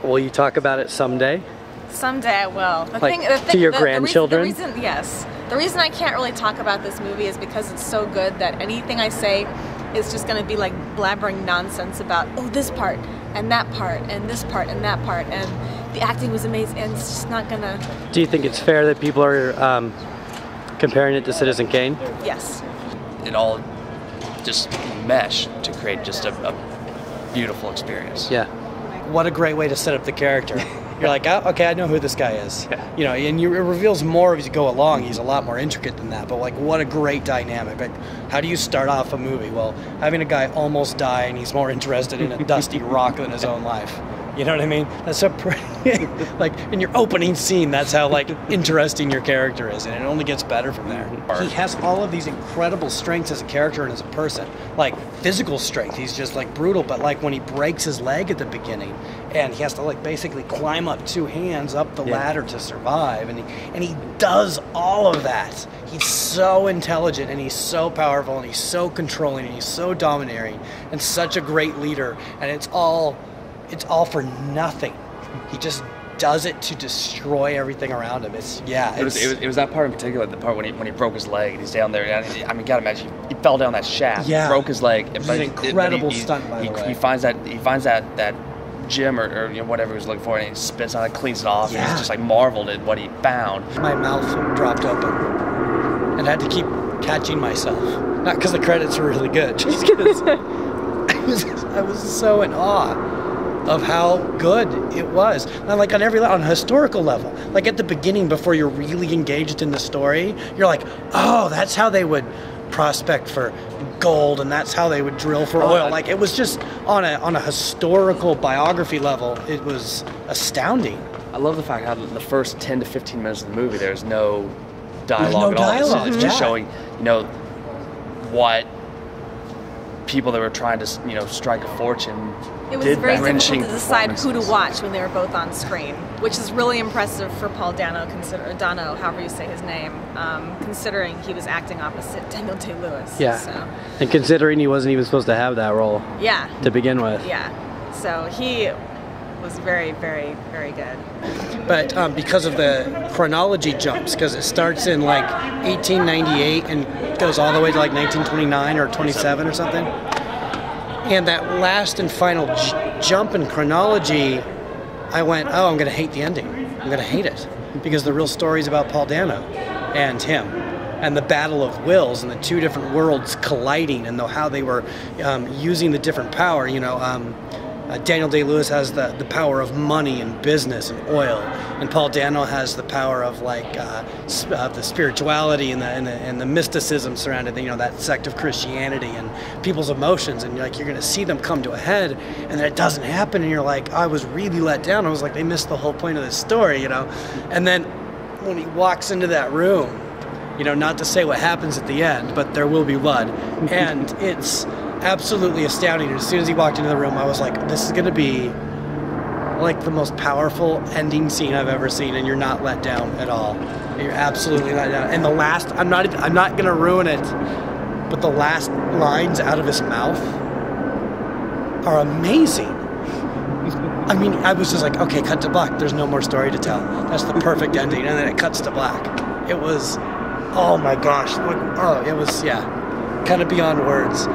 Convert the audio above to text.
Will you talk about it someday? Someday I will. To your grandchildren? The reason I can't really talk about this movie is because it's so good that anything I say is just going to be like blabbering nonsense about, oh, this part, and that part, and this part, and that part, and the acting was amazing, and it's just not going to... Do you think it's fair that people are comparing it to Citizen Kane? Yes. It all just mesh to create just a beautiful experience. Yeah. What a great way to set up the character. You're like, oh, okay, I know who this guy is. You know, and it reveals more as you go along. He's a lot more intricate than that. But like, what a great dynamic. Like, how do you start off a movie? Well, having a guy almost die and he's more interested in a dusty rock than his own life. You know what I mean? That's so pretty. Like, in your opening scene, that's how, like, interesting your character is, and it only gets better from there. He has all of these incredible strengths as a character and as a person. Like, physical strength, he's just, like, brutal, but, like, when he breaks his leg at the beginning, and he has to, like, basically climb up 2 hands up the ladder to survive, and he does all of that. He's so intelligent, and he's so powerful, and he's so controlling, and he's so domineering, and such a great leader, and it's all for nothing. He just does it to destroy everything around him. It was that part in particular, the part when he broke his leg and he's down there. I mean, gotta imagine he fell down that shaft, broke his leg. It's an incredible stunt, by the way. He finds that gym or you know, whatever he was looking for, and he spits on it, cleans it off, and he's just like marveled at what he found. My mouth dropped open, and I had to keep catching myself. Not because the credits were really good, just because I was so in awe of how good it was. And like on a historical level, like at the beginning, before you're really engaged in the story, you're like, oh, that's how they would prospect for gold, and that's how they would drill for oil. Like, it was just on a historical biography level, it was astounding. I love the fact how the first 10 to 15 minutes of the movie, there's no dialogue at all. It's just showing, you know, what people that were trying to, you know, strike a fortune. It was very difficult to decide who to watch when they were both on screen, which is really impressive for Paul Dano, Dano, however you say his name, considering he was acting opposite Daniel Day-Lewis. Yeah, so. And considering he wasn't even supposed to have that role. Yeah. To begin with. Yeah, so he was very, very, very good. But because of the chronology jumps, because it starts in like 1898 and goes all the way to like 1929 or 27 or something. And that last and final jump in chronology, I went, oh, I'm going to hate the ending. I'm going to hate it. Because the real story is about Paul Dano and him. And the battle of wills and the two different worlds colliding and how they were using the different power. You know, Daniel Day-Lewis has the power of money and business and oil, and Paul Dano has the power of like the spirituality and the mysticism surrounding that sect of Christianity and people's emotions, and you're going to see them come to a head, and then it doesn't happen, and you're like, I was really let down. I was like, they missed the whole point of this story, And then when he walks into that room, not to say what happens at the end, but there will be blood, and it's absolutely astounding. And as soon as he walked into the room, I was like, this is going to be like the most powerful ending scene I've ever seen, and you're not let down at all. You're absolutely not let down. And the last, I'm not going to ruin it, but the last lines out of his mouth are amazing. I mean, I was just like, okay, cut to black. There's no more story to tell. That's the perfect ending. And then it cuts to black. It was, oh my gosh. It was, kind of beyond words.